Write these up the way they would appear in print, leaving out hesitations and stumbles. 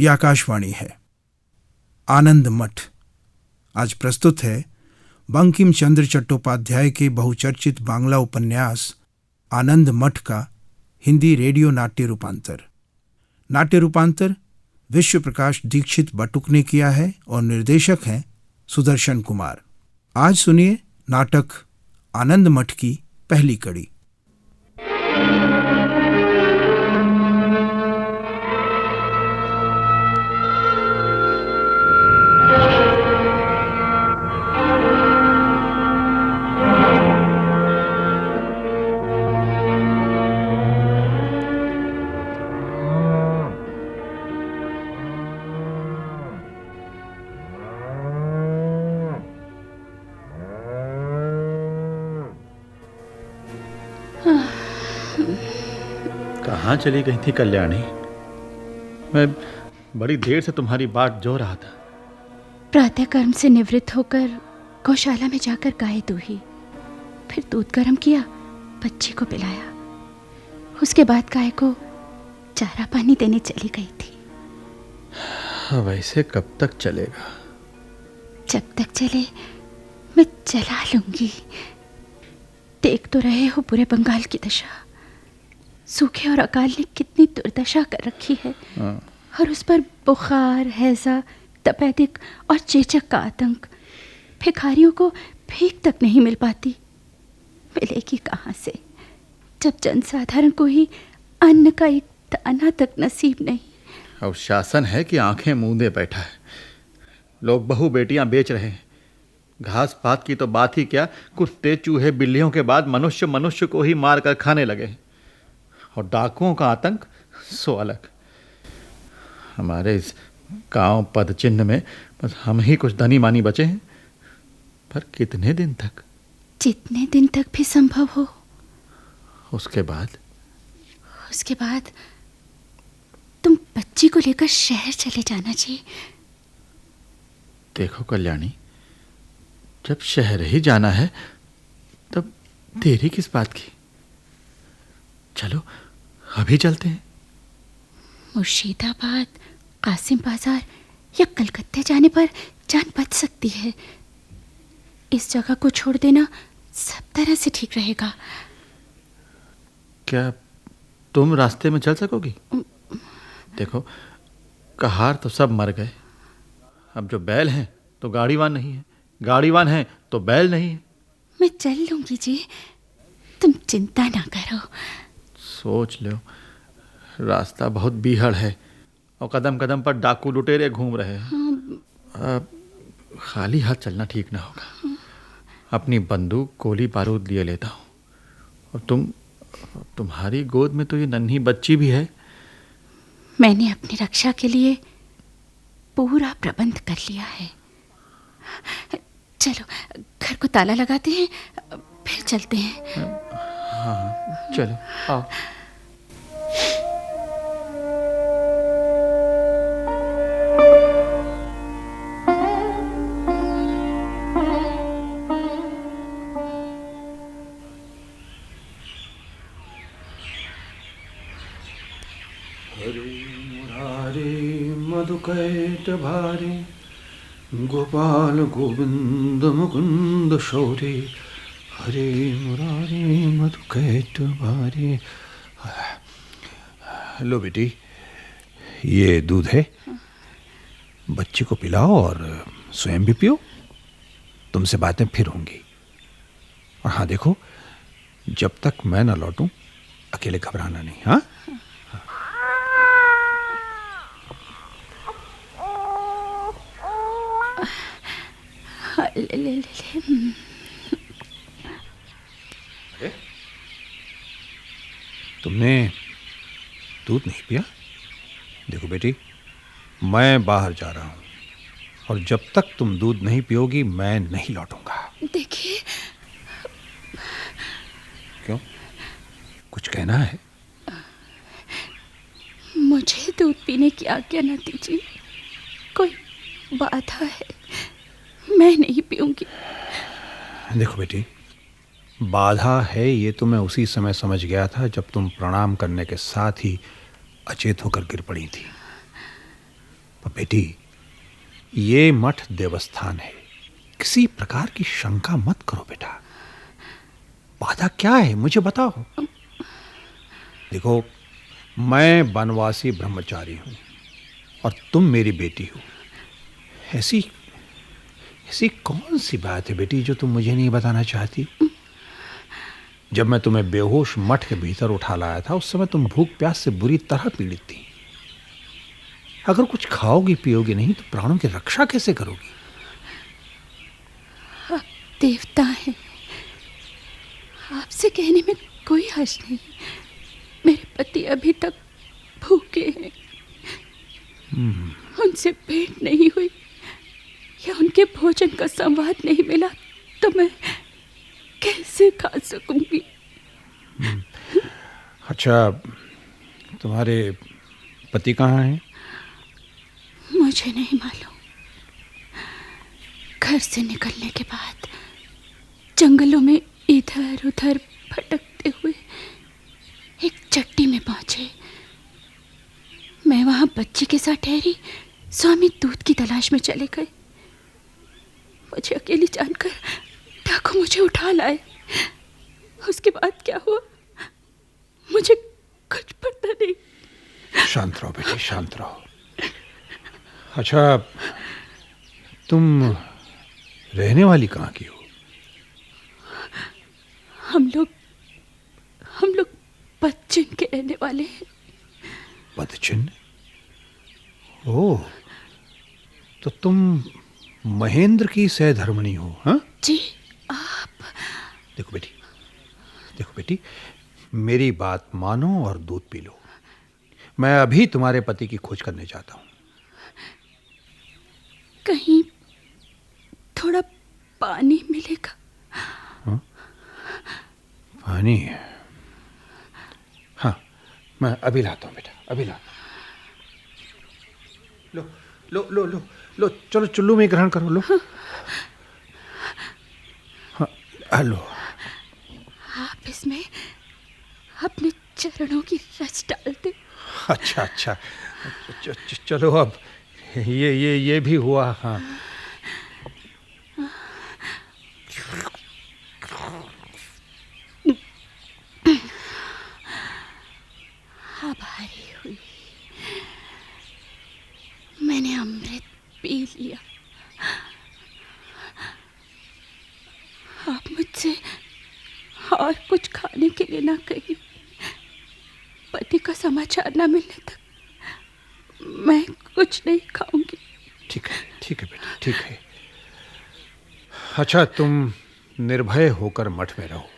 ये आकाशवाणी है। आनंद मठ आज प्रस्तुत है बंकिम चंद्र चट्टोपाध्याय के बहुचर्चित बांग्ला उपन्यास आनंद मठ का हिंदी रेडियो नाट्य रूपांतर। नाट्य रूपांतर विश्व प्रकाश दीक्षित बटुक ने किया है और निर्देशक हैं सुदर्शन कुमार। आज सुनिए नाटक आनंद मठ की पहली कड़ी। कहाँ चली गई थी कल्याणी? मैं बड़ी देर से तुम्हारी बाट जो रहा था। प्रातः कर्म से निवृत्त होकर गौशाला में जाकर गाय दूही, फिर दूध गर्म किया, बच्ची को पिलाया, उसके बाद गाय को चारा पानी देने चली गई थी। वैसे कब तक चलेगा? जब तक चले मैं चला लूंगी। देख तो रहे हो पूरे बंगाल की दशा। सूखे और अकाल ने कितनी दुर्दशा कर रखी है। और उस पर बुखार, हैजा, तपेदिक और चेचक का आतंक। भिखारियों को भीख तक नहीं मिल पाती। मिलेगी कहाँ से, जब जनसाधारण को ही अन्न का एक दाना तक नसीब नहीं। अब शासन है कि आंखें मूंदे बैठा है। लोग बहू बेटियां बेच रहे हैं। घास पात की तो बात ही क्या, कुत्ते चूहे बिल्लियों के बाद मनुष्य मनुष्य को ही मार कर खाने लगे। और डाकुओं का आतंक सो अलग। हमारे इस गांव पद चिन्ह में बस हम ही कुछ धनी मानी बचे हैं। पर कितने दिन तक? जितने दिन तक भी संभव हो। उसके बाद तुम बच्ची को लेकर शहर चले जाना जी। देखो कल्याणी, जब शहर ही जाना है तब देरी किस बात की? चलो अभी चलते हैं। मुर्शिदाबाद, कासिम बाजार या कलकत्ते जाने पर जान बच सकती है। इस जगह को छोड़ देना सब तरह से ठीक रहेगा। क्या तुम रास्ते में चल सकोगी? देखो कहार तो सब मर गए। अब जो बैल हैं तो गाड़ीवान नहीं है, गाड़ीवान हैं तो बैल नहीं है। मैं चल लूंगी जी, तुम चिंता ना करो। सोच लो, रास्ता बहुत बीहड़ है और कदम कदम पर डाकू लुटेरे घूम रहे हैं। खाली हाथ चलना ठीक ना होगा। अपनी बंदूक, गोली बारूद लिए लेता हूँ। और तुम्हारी गोद में तो ये नन्ही बच्ची भी है। मैंने अपनी रक्षा के लिए पूरा प्रबंध कर लिया है। चलो घर को ताला लगाते हैं, फिर चलते हैं। हाँ चलो आओ। हरे मुरारे मधुकैट भारे, गोपाल गोविंद मुकुंद शौरे। हरे मुरारे मधुकैट भारे। लो बेटी, ये दूध है, बच्ची को पिलाओ और स्वयं भी पियो। तुमसे बातें फिर होंगी। और हाँ देखो, जब तक मैं ना लौटूं अकेले घबराना नहीं। हाँ ले। तुमने दूध नहीं पिया? देखो बेटी, मैं बाहर जा रहा हूं और जब तक तुम दूध नहीं पियोगी मैं नहीं लौटूंगा। देखिए। क्यों, कुछ कहना है? मुझे दूध पीने की आज्ञा न दीजिए। कोई बाधा है, मैं नहीं पीऊंगी। देखो बेटी, बाधा है ये तो मैं उसी समय समझ गया था जब तुम प्रणाम करने के साथ ही अचेत होकर गिर पड़ी थी। पर बेटी, ये मठ देवस्थान है, किसी प्रकार की शंका मत करो बेटा। बाधा क्या है मुझे बताओ। देखो, मैं वनवासी ब्रह्मचारी हूं और तुम मेरी बेटी हो। ऐसी ऐसी कौन सी बात है बेटी जो तुम मुझे नहीं बताना चाहती? जब मैं तुम्हें बेहोश मठ के भीतर उठा लाया था, उस समय तुम भूख प्यास से बुरी तरह पीड़ित थी। अगर कुछ खाओगी पियोगी नहीं तो प्राणों की रक्षा कैसे करोगी? आप देवता हैं, आपसे कहने में कोई हर्ज नहीं। मेरे पति अभी तक भूखे हैं। उनसे भेंट नहीं हुई या उनके भोजन का संवाद नहीं मिला तो मैं कैसे खा सकूंगी? अच्छा, तुम्हारे पति कहाँ हैं? मुझे नहीं मालूम। घर से निकलने के बाद जंगलों में इधर उधर भटकते हुए एक चट्टी में पहुंचे। मैं वहां बच्ची के साथ ठहरी, स्वामी दूध की तलाश में चले गए। मुझे अकेली जानकर डाकू मुझे उठा लाए। उसके बाद क्या हुआ मुझे कुछ पता नहीं। शांत रहो बेटी, शांत रहो। अच्छा, तुम रहने वाली कहाँ की हो? हम लोग पश्चिम के रहने वाले हैं। पदचिन्ह? ओह, तो तुम महेंद्र की सहधर्मिणी हो? हाँ जी। आप देखो बेटी, मेरी बात मानो और दूध पी लो। मैं अभी तुम्हारे पति की खोज करने जाता हूं। कहीं थोड़ा पानी मिलेगा? हाँ? पानी? हाँ, मैं अभी लाता हूं बेटा, अभी लाता हूं। लो, चलो चुल्लू में ग्रहण करो। लो। हाँ, लो। आप इसमें अपने चरणों की रच डालते। अच्छा, चलो अब ये भी हुआ। हाँ, आभारी हुई। मैंने अमृत पी लिया। आप मुझसे और कुछ खाने के लिए ना कहिए। पति का समाचार ना मिलने तक मैं कुछ नहीं खाऊंगी। ठीक है बेटा, ठीक है। अच्छा, तुम निर्भय होकर मठ में रहो।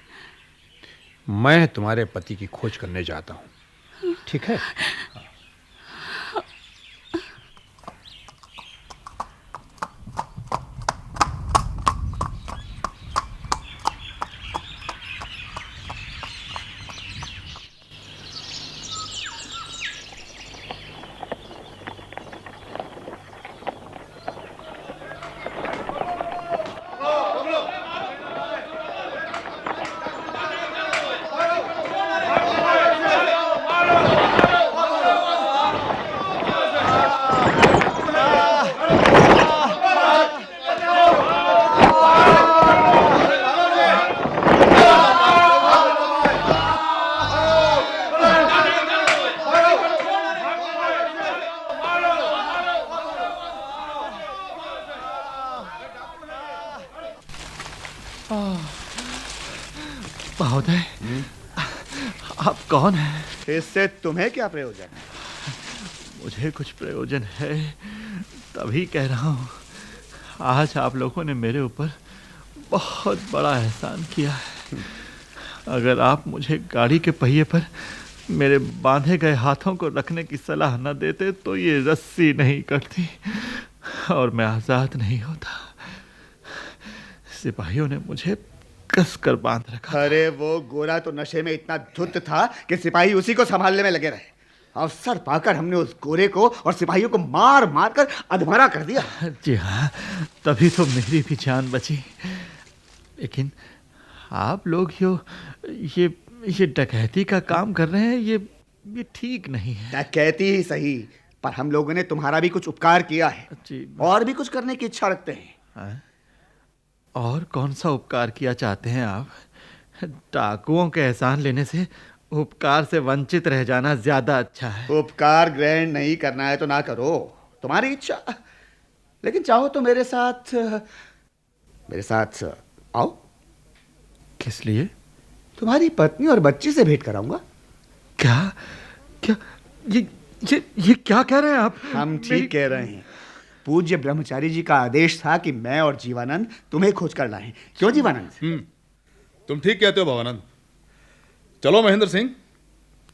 मैं तुम्हारे पति की खोज करने जाता हूं, ठीक है? महोदय, आप कौन हैं? इससे तुम्हें क्या प्रयोजन है? मुझे कुछ प्रयोजन है, तभी कह रहा हूँ। आज आप लोगों ने मेरे ऊपर बहुत बड़ा एहसान किया है। अगर आप मुझे गाड़ी के पहिए पर मेरे बांधे गए हाथों को रखने की सलाह न देते तो ये रस्सी नहीं कटती और मैं आज़ाद नहीं होता। सिपाहियों ने मुझे कस कर बांध रखा। अरे वो गोरा तो नशे में इतना धुत था कि सिपाही उसी को संभालने में लगे रहे। अवसर पाकर हमने उस गोरे को और सिपाहियों को मार मार कर अधमरा कर दिया। जी हाँ, तभी तो मेरी भी जान बची। लेकिन आप लोग ये डकैती का काम कर रहे हैं, ये ठीक नहीं है। डकैती ही सही, पर हम लोगों ने तुम्हारा भी कुछ उपकार किया है जी। और भी कुछ करने की इच्छा रखते हैं। हाँ? और कौन सा उपकार किया चाहते हैं आप? डाकुओं के एहसान लेने से उपकार से वंचित रह जाना ज्यादा अच्छा है। उपकार ग्रहण नहीं करना है तो ना करो, तुम्हारी इच्छा। लेकिन चाहो तो मेरे साथ आओ। किस लिए? तुम्हारी पत्नी और बच्ची से भेंट कराऊंगा। क्या क्या ये क्या कह रहे हैं आप? हम ठीक कह रहे हैं। पूज्य ब्रह्मचारी जी का आदेश था कि मैं और जीवानंद तुम्हें खोज कर लाएं। क्यों जीवानंद? तुम ठीक कहते हो भवानंद। चलो महेंद्र सिंह,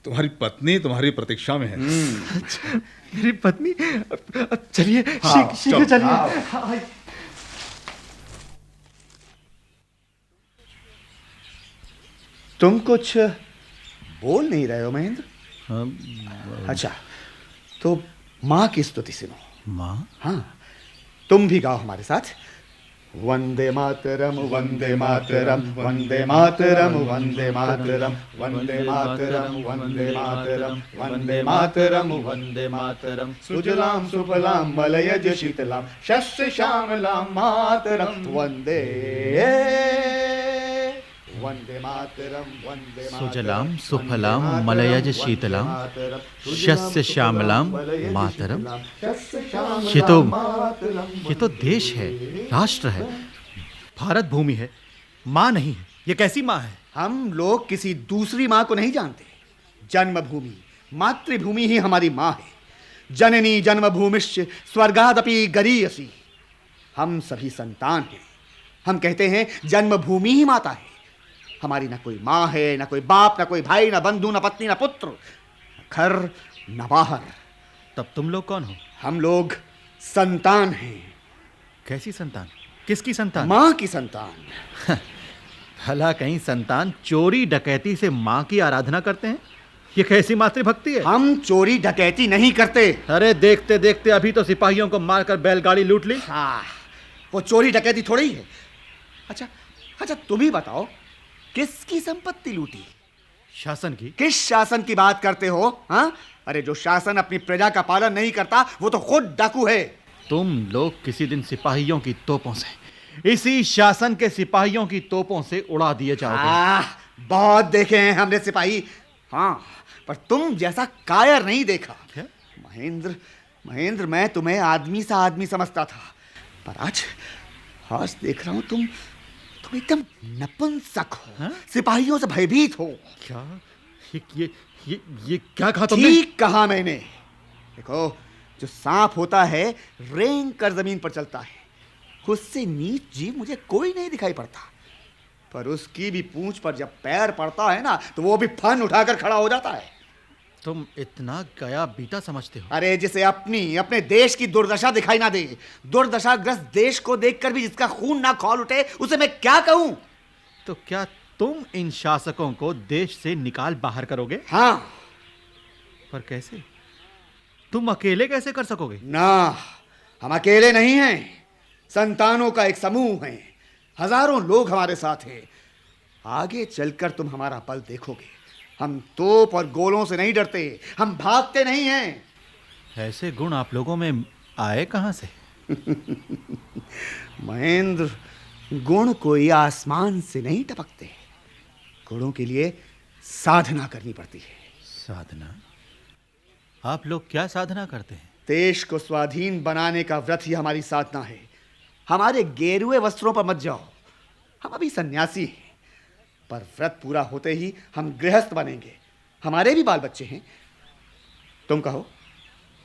तुम्हारी पत्नी तुम्हारी प्रतीक्षा में है। मेरी पत्नी? चलिए शीघ्र चलिए। तुम कुछ बोल नहीं रहे हो महेंद्र? अच्छा, तो माँ की स्तुति सुनो। माँ? हाँ, तुम भी गाओ हमारे साथ। वंदे मातरम वंदे मातरम वंदे मातरम वंदे मातरम वंदे मातरम वंदे मातरम वंदे मातरम वंदे मातरम सुजलाम सुफलाम मलयज शीतलाम शस्य श्यामलाम मातरम वंदे वंदे मातरम वंदे सुजलाम सुफलाम मलयज शीतलाम शस्य श्यामलाम मातरम। ये तो देश है, राष्ट्र है, भारत भूमि है, माँ नहीं है। ये कैसी माँ है? हम लोग किसी दूसरी माँ को नहीं जानते। जन्मभूमि मातृभूमि ही हमारी माँ है। जननी जन्मभूमिश्च स्वर्गादपि गरीयसी। हम सभी संतान हैं। हम कहते हैं जन्मभूमि ही माता है। हमारी ना कोई माँ है, ना कोई बाप, ना कोई भाई, ना बंधु, ना पत्नी, ना पुत्र, घर, ना बाहर। तब तुम लोग कौन हो? हम लोग संतान हैं। कैसी संतान? किसकी संतान? माँ की संतान। भला कहीं संतान चोरी डकैती से माँ की आराधना करते हैं? ये कैसी मातृभक्ति है? हम चोरी डकैती नहीं करते। अरे देखते देखते अभी तो सिपाहियों को मारकर बैलगाड़ी लूट ली। हाँ, वो चोरी डकैती थोड़ी है। अच्छा, तुम ही बताओ, किसकी संपत्ति लूटी? शासन की। किस शासन की बात करते हो? हाँ, अरे जो शासन अपनी प्रजा का पालन नहीं करता वो तो खुद डाकू है। तुम लोग किसी दिन सिपाहियों की तोपों से, इसी शासन के सिपाहियों की तोपों से उड़ा दिए जाओगे। बहुत देखे हैं हमने सिपाही। हाँ, पर तुम जैसा कायर नहीं देखा। क्या? महेंद्र, मैं तुम्हें आदमी सा आदमी समझता था, पर आज देख रहा हूं तुम एकदम नपुंसक हो। हाँ? सिपाहियों से भयभीत हो। क्या? ये क्या कहा तुमने? ठीक कहा मैंने। देखो, जो सांप होता है रेंग कर जमीन पर चलता है, उससे नीच जीव मुझे कोई नहीं दिखाई पड़ता, पर उसकी भी पूंछ पर जब पैर पड़ता है ना, तो वो भी फन उठाकर खड़ा हो जाता है। तुम इतना गया बीता समझते हो? अरे जिसे अपने देश की दुर्दशा दिखाई ना दे, दुर्दशाग्रस्त देश को देखकर भी जिसका खून ना खौल उठे, उसे मैं क्या कहूं? तो क्या तुम इन शासकों को देश से निकाल बाहर करोगे? हाँ। पर कैसे? तुम अकेले कैसे कर सकोगे? ना, हम अकेले नहीं हैं। संतानों का एक समूह है। हजारों लोग हमारे साथ हैं। आगे चलकर तुम हमारा बल देखोगे। हम तोप और गोलों से नहीं डरते, हम भागते नहीं हैं। ऐसे गुण आप लोगों में आए कहां से? महेंद्र, गुण कोई आसमान से नहीं टपकते। गुणों के लिए साधना करनी पड़ती है। साधना? आप लोग क्या साधना करते हैं? देश को स्वाधीन बनाने का व्रत ही हमारी साधना है। हमारे गेरुए वस्त्रों पर मत जाओ। हम अभी सन्यासी हैं, पर व्रत पूरा होते ही हम गृहस्थ बनेंगे। हमारे भी बाल बच्चे हैं। तुम कहो,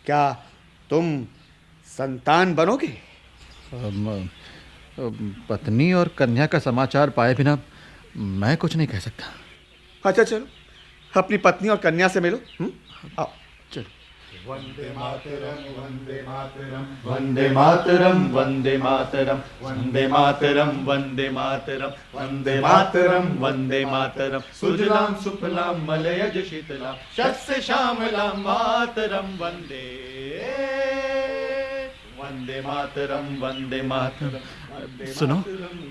क्या तुम संतान बनोगे? पत्नी और कन्या का समाचार पाए बिना मैं कुछ नहीं कह सकता। अच्छा, चलो अपनी पत्नी और कन्या से मिलो। आओ। चलो। वंदे मातरम वंदे मातरम वंदे मातरम वंदे मातरम वंदे मातरम वंदे मातरम वंदे मातरम वंदे मातरम सुजलाम सुफलाम मलयज शीतलाम शस्य श्यामलाम मातरम वंदे वंदे मातरम वंदे मातरम। सुनो,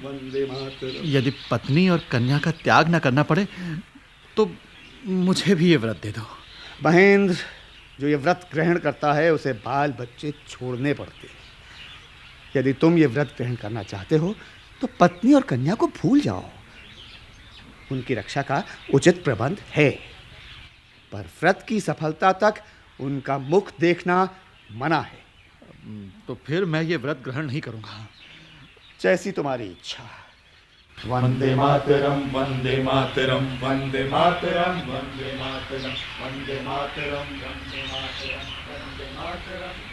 वंदे मातरम। यदि पत्नी और कन्या का त्याग न करना पड़े तो मुझे भी ये व्रत दे दो। महेंद्र, जो ये व्रत ग्रहण करता है उसे बाल बच्चे छोड़ने पड़ते हैं। यदि तुम ये व्रत ग्रहण करना चाहते हो तो पत्नी और कन्या को भूल जाओ। उनकी रक्षा का उचित प्रबंध है, पर व्रत की सफलता तक उनका मुख देखना मना है। तो फिर मैं ये व्रत ग्रहण नहीं करूंगा। जैसी तुम्हारी इच्छा। वंदे मातरम वंदे मातरम वंदे मातरम वंदे मातरम वंदे मातरम वंदे मातरम वंदे मातरम।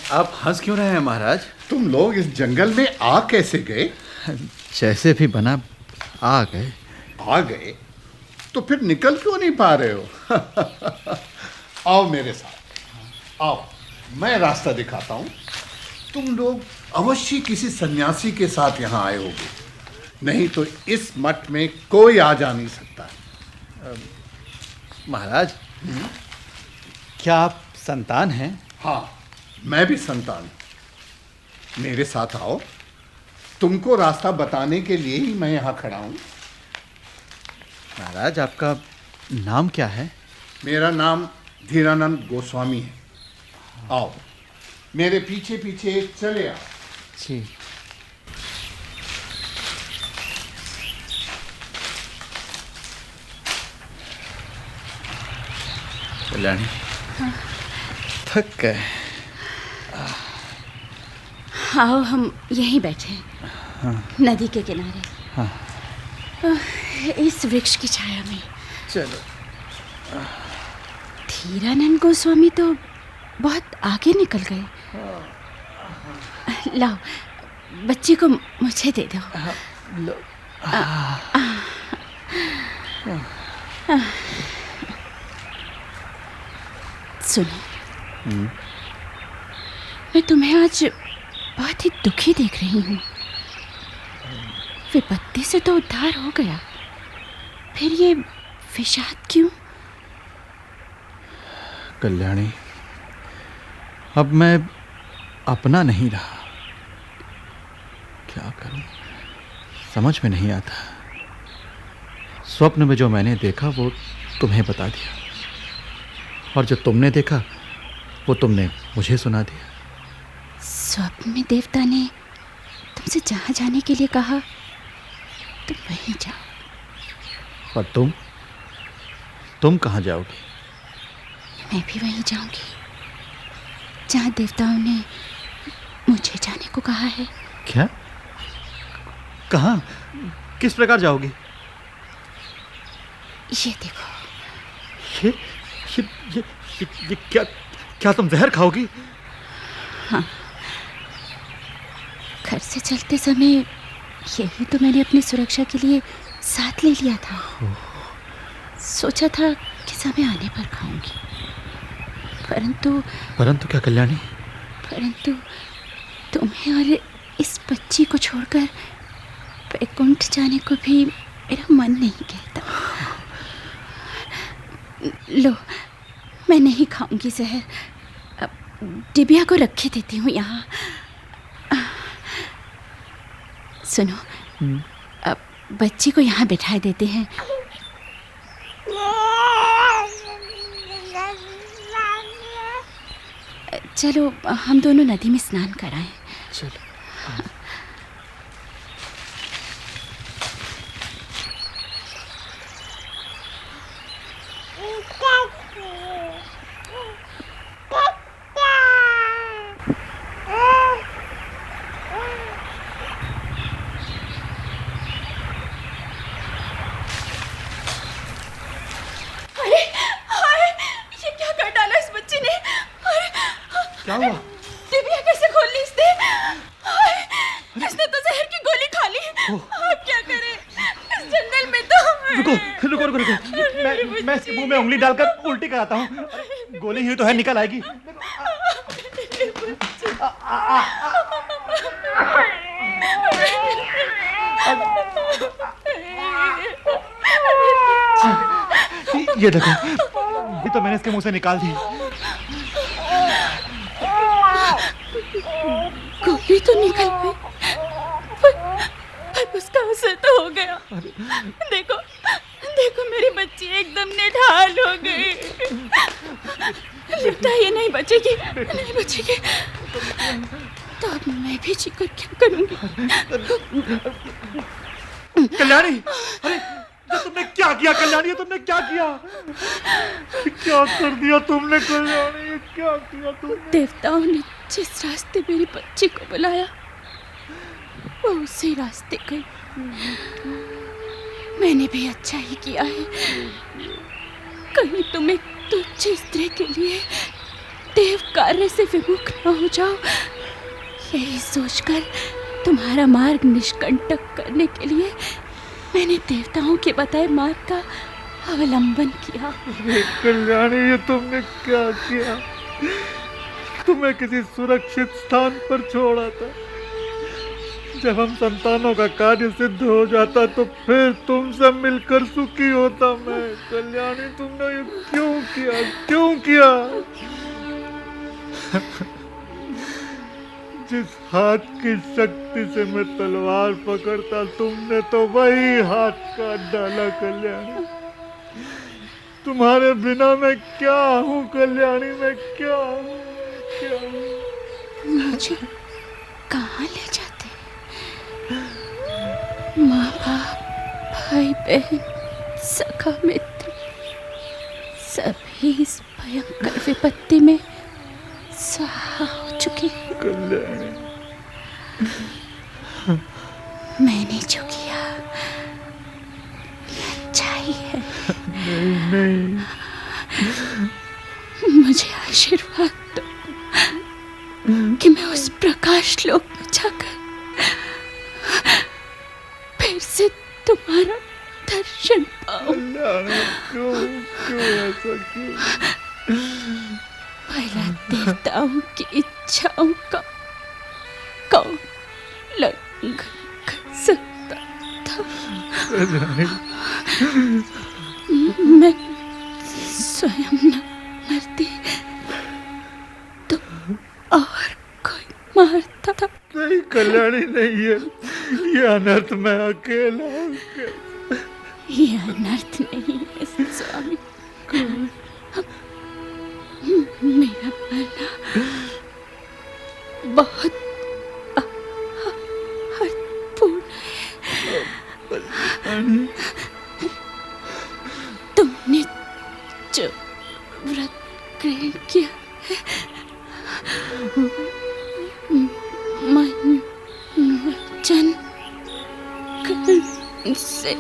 आप हंस क्यों रहे हैं महाराज? तुम लोग इस जंगल में आ कैसे गए? जैसे भी बना आ गए। आ गए तो फिर निकल क्यों नहीं पा रहे हो? आओ मेरे साथ, आओ, मैं रास्ता दिखाता हूं। तुम लोग अवश्य किसी सन्यासी के साथ यहाँ आए होगे, नहीं तो इस मठ में कोई आ जा नहीं सकता। महाराज, क्या आप संतान हैं? हाँ, मैं भी संतान हूं। मेरे साथ आओ, तुमको रास्ता बताने के लिए ही मैं यहाँ खड़ा हूं। महाराज, आपका नाम क्या है? मेरा नाम धीरानंद गोस्वामी है। आओ, मेरे पीछे पीछे चले आओ। जी। कल्याणी, थक गए। आओ हम यहीं बैठे हैं, नदी के किनारे, इस वृक्ष की छाया में। चलो। धीरानंद गोस्वामी तो बहुत आगे निकल गए। लाओ, बच्चे को मुझे दे दो। सुनो, मैं तुम्हें आज बहुत ही दुखी देख रही हूँ। विपत्ति से तो उद्धार हो गया, फिर ये विषाद क्यों? कल्याणी, अब मैं अपना नहीं रहा। क्या करूं, समझ में नहीं आता। स्वप्न में जो मैंने देखा वो तुम्हें बता दिया, और जो तुमने देखा वो तुमने मुझे सुना दिया। स्वप्न में देवता ने तुमसे जहाँ जाने के लिए कहा, तुम वहीं जाओ। और तुम कहाँ जाओगी? मैं भी वहीं जाऊंगी जहाँ देवताओं ने मुझे जाने को कहा है। क्या? कहाँ? किस प्रकार जाओगी? ये देखो। ये ये ये, ये क्या तुम जहर खाओगी? हाँ, घर से चलते समय यही तो मैंने अपनी सुरक्षा के लिए साथ ले लिया था। सोचा था कि समय आने पर खाऊंगी, परंतु क्या कल्याणी? परंतु तुम्हें और इस बच्ची को छोड़कर वैकुंठ जाने को भी मेरा मन नहीं कहता। लो, मैं नहीं खाऊंगी जहर। डिबिया को रखे देती हूँ यहाँ। सुनो, अब बच्ची को यहाँ बिठाए देते हैं। चलो, हम दोनों नदी में स्नान कराएं। चलो। क्या हुआ? डिबिया कैसे खोल ली इसने? इसने तो जहर की गोली खा ली। अब क्या करें? इस जंगल में तो। रुको। मैं इसके मुंह में उंगली डालकर उल्टी कराता हूँ। गोली ही तो है, निकल आएगी। ये देखो, ये तो मैंने इसके मुंह से निकाल दी। गोली तो निकल गई, पर उसका असर तो हो गया। देखो देखो, मेरी बच्ची एकदम निढाल हो गई। लगता है ये नहीं बचेगी, नहीं बचेगी। तो अब मैं भी जीकर क्या करूंगी? कल्याणी, अरे ये तुमने क्या किया कल्याणी? ये तुमने क्या किया? क्या कर दिया तुमने कल्याणी? ये क्या किया तुमने? देवताओं ने जिस रास्ते मेरी बच्ची को बुलाया, वो उसी रास्ते गई। मैंने भी अच्छा ही किया है। कहीं तुम एक तुच्छ स्त्री के लिए देव कार्य से विमुख न हो जाओ, यही सोचकर तुम्हारा मार्ग निष्कंटक करने के लिए मैंने देवताओं के बताए मार्ग का अवलंबन किया। कल्याणी, ये तुमने क्या किया? तुम्हें किसी सुरक्षित स्थान पर छोड़ा था। जब हम संतानों का कार्य सिद्ध हो जाता तो फिर तुमसे मिलकर सुखी होता मैं। कल्याणी, तुमने ये क्यों किया? क्यों किया? जिस हाथ की शक्ति से मैं तलवार पकड़ता, तुमने तो वही हाथ काट डाला कल्याणी। तुम्हारे बिना मैं क्या हूँ कल्याणी? मैं क्या हूँ? क्या हूँ? मुझे कहाँ ले जाते? माँ बाप, भाई बहन, सखा मित्र, सभी इस भयंकर विपत्ति में सहा हो चुके हैं। कल्याणी, मैंने जो किया अच्छा ही है। नहीं, मुझे आशीर्वाद दो कि मैं उस प्रकाश लोक में जाकर फिर से तुम्हारा दर्शन पाऊं। कल्याणी, क्यों ऐसा क्यों? भला देवताओं की इच्छाओं का कौन उल्लंघन कर सकता था? मैं स्वयं न मरती तो और कोई मारता था। नहीं कल्याणी, नहीं है ये अनर्थ। मैं अकेला हूँ। ये अनर्थ नहीं है स्वामी, मेरा मरना बहुत अर्थपूर्ण है। तुमने जो व्रत ग्रहण किया है, मन वचन कर्म से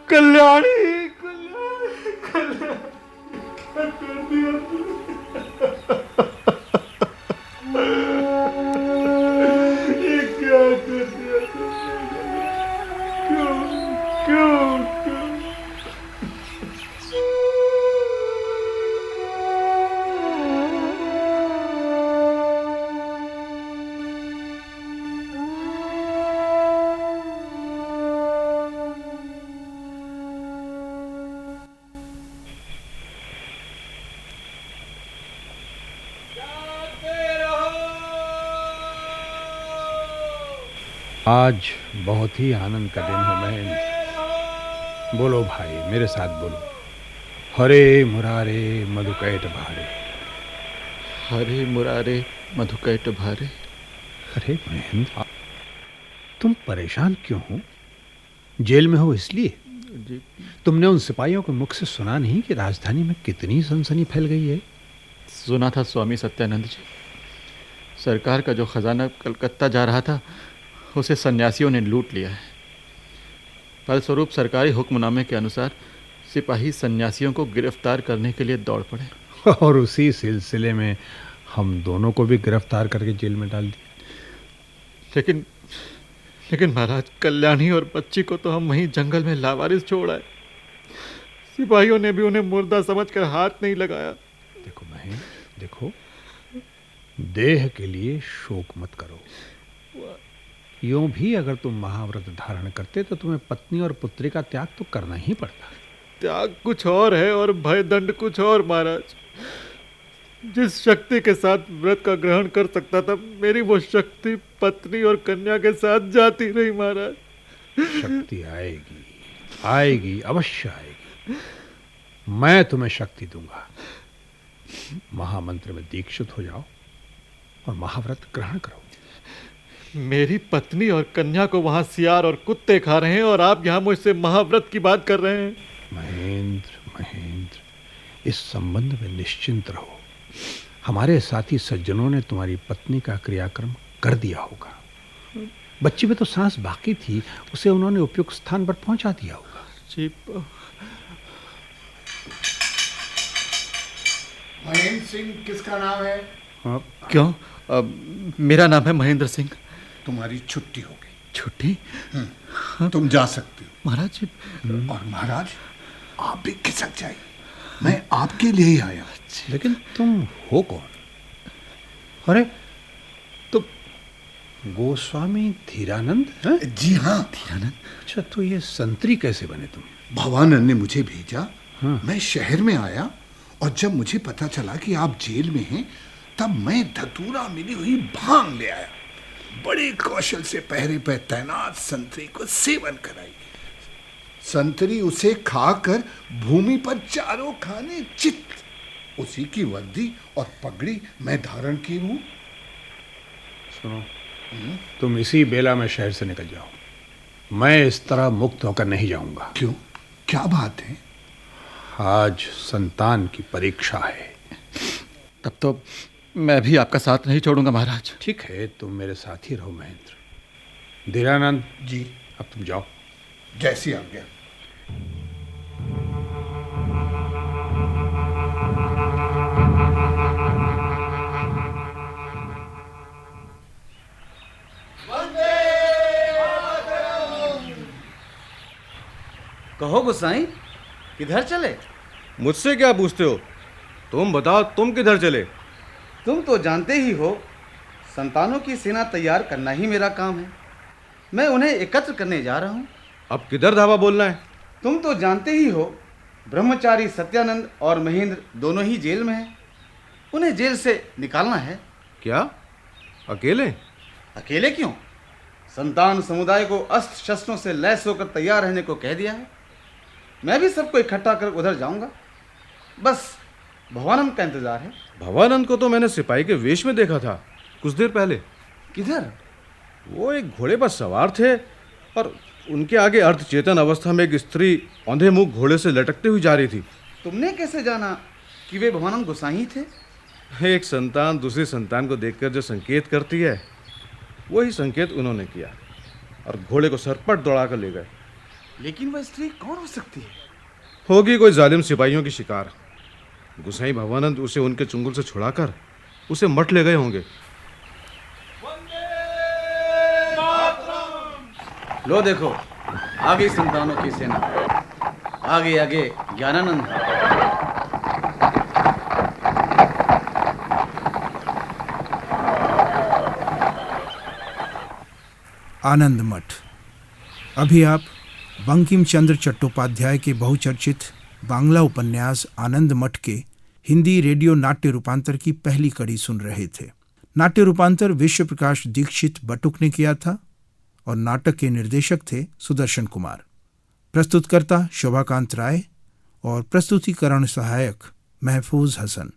कल्याणी, कल्याणी, क्या कर दिया ये क्या कर दिया तुमने? क्यों क्यों क्यों? आज बहुत ही आनंद का दिन है महेंद्र। बोलो भाई, मेरे साथ बोलो। हरे मुरारे मधुकैट भारे। हरे मुरारे मधुकैट भारे। अरे महेंद्र, तुम परेशान क्यों हो? जेल में हो इसलिए? जी, तुमने उन सिपाहियों के मुख से सुना नहीं कि राजधानी में कितनी सनसनी फैल गई है? सुना था स्वामी सत्यानंद जी। सरकार का जो खजाना कलकत्ता जा रहा था, उसे सन्यासियों ने लूट लिया है। फलस्वरूप सरकारी हुक्मनामे के अनुसार सिपाही सन्यासियों को गिरफ्तार करने के लिए दौड़ पड़े। और उसी सिलसिले में हम दोनों को भी गिरफ्तार करके जेल में डाल दिया। लेकिन महाराज, कल्याणी और बच्ची को तो हम वहीं जंगल में लावारिस छोड़ आए। सिपाहियों ने भी उन्हें मुर्दा समझकर हाथ नहीं लगाया। देखो महेंद्र, देखो, देह के लिए शोक मत करो। यूं भी अगर तुम महाव्रत धारण करते तो तुम्हें पत्नी और पुत्री का त्याग तो करना ही पड़ता। त्याग कुछ और है और भय दंड कुछ और महाराज। जिस शक्ति के साथ व्रत का ग्रहण कर सकता था, मेरी वो शक्ति पत्नी और कन्या के साथ जाती रही महाराज। शक्ति आएगी, आएगी, अवश्य आएगी। मैं तुम्हें शक्ति दूंगा। महामंत्र में दीक्षित हो जाओ और महाव्रत ग्रहण करो। मेरी पत्नी और कन्या को वहां सियार और कुत्ते खा रहे हैं और आप यहाँ मुझसे महाव्रत की बात कर रहे हैं। महेंद्र, महेंद्र, इस संबंध में निश्चिंत रहो। हमारे साथी सज्जनों ने तुम्हारी पत्नी का क्रियाक्रम कर दिया होगा। बच्ची में तो सांस बाकी थी, उसे उन्होंने उपयुक्त स्थान पर पहुंचा दिया होगा। जी। महेंद्र सिंह किसका नाम है? क्यों? मेरा नाम है महेंद्र सिंह। तुम्हारी छुट्टी हो गई। छुट्टी? तुम जा सकते हो महाराज जी। और महाराज आप भी खिसक जाइए, मैं आपके लिए ही आया। लेकिन तुम हो कौन? अरे तुम गोस्वामी धीरानंद हैं? जी हाँ। धीरानंद? अच्छा, तो ये संतरी कैसे बने तुम? भवानंद ने मुझे भेजा। हाँ। मैं शहर में आया और जब मुझे पता चला कि आप जेल में हैं, तब मैं धतूरा मिली हुई भांग ले आया। बड़े कौशल से पहरे पर तैनात संतरी को सेवन कराई। संतरी उसे खाकर भूमि पर चारों खाने चित। उसी की वर्दी और पगड़ी मैं धारण की हूं। सुनो, तुम इसी बेला में शहर से निकल जाओ। मैं इस तरह मुक्त होकर नहीं जाऊंगा। क्यों, क्या बात है? आज संतान की परीक्षा है। तब तो मैं भी आपका साथ नहीं छोड़ूंगा महाराज। ठीक है, तुम मेरे साथ ही रहो महेंद्र। धीरानंद जी। अब तुम जाओ। जैसी आज्ञा। कहो गोसाई, किधर चले? मुझसे क्या पूछते हो? तुम बताओ, तुम किधर चले? तुम तो जानते ही हो, संतानों की सेना तैयार करना ही मेरा काम है। मैं उन्हें एकत्र करने जा रहा हूँ। अब किधर धावा बोलना है? तुम तो जानते ही हो, ब्रह्मचारी सत्यानंद और महेंद्र दोनों ही जेल में हैं। उन्हें जेल से निकालना है। क्या, अकेले? अकेले क्यों? संतान समुदाय को अस्त्र शस्त्रों से लैस होकर तैयार रहने को कह दिया है। मैं भी सबको इकट्ठा कर उधर जाऊंगा। बस भवानंद का इंतजार है। भवानंद को तो मैंने सिपाही के वेश में देखा था कुछ देर पहले। किधर? वो एक घोड़े पर सवार थे और उनके आगे अर्धचेतन अवस्था में एक स्त्री औंधे मुंह घोड़े से लटकते हुई जा रही थी। तुमने कैसे जाना कि वे भवानंद गोसाई थे? एक संतान दूसरी संतान को देखकर जो संकेत करती है, वही संकेत उन्होंने किया और घोड़े को सरपट दौड़ा कर ले गए। लेकिन वह स्त्री कौन हो सकती है? होगी कोई जालिम सिपाहियों की शिकार। गुसाई भवानंद उसे उनके चुंगल से छुड़ाकर उसे मठ ले गए होंगे। लो देखो, आगे संतानों की सेना, आगे आगे ज्ञानानंद। आनंद मठ। अभी आप बंकिम चंद्र चट्टोपाध्याय के बहुचर्चित बांग्ला उपन्यास आनंद मठ के हिंदी रेडियो नाट्य रूपांतर की पहली कड़ी सुन रहे थे। नाट्य रूपांतर विश्व प्रकाश दीक्षित बटुक ने किया था और नाटक के निर्देशक थे सुदर्शन कुमार। प्रस्तुतकर्ता शोभाकांत राय और प्रस्तुतिकरण सहायक महफूज हसन।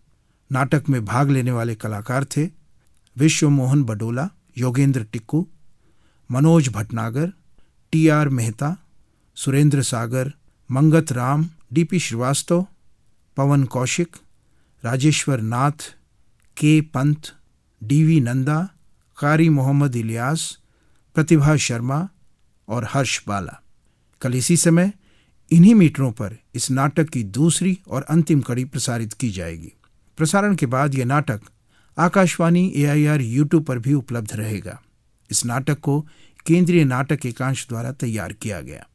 नाटक में भाग लेने वाले कलाकार थे विश्व मोहन बडोला, योगेंद्र टिक्कू, मनोज भटनागर, टी.आर. मेहता, सुरेंद्र सागर, मंगत राम, डी.पी. श्रीवास्तव, पवन कौशिक, राजेश्वर नाथ, के. पंत, डी.वी. नंदा, कारी मोहम्मद इलियास, प्रतिभा शर्मा और हर्ष बाला। कल इसी समय इन्हीं मीटरों पर इस नाटक की दूसरी और अंतिम कड़ी प्रसारित की जाएगी। प्रसारण के बाद यह नाटक आकाशवाणी AIR YouTube पर भी उपलब्ध रहेगा। इस नाटक को केंद्रीय नाटक एकांश द्वारा तैयार किया गया।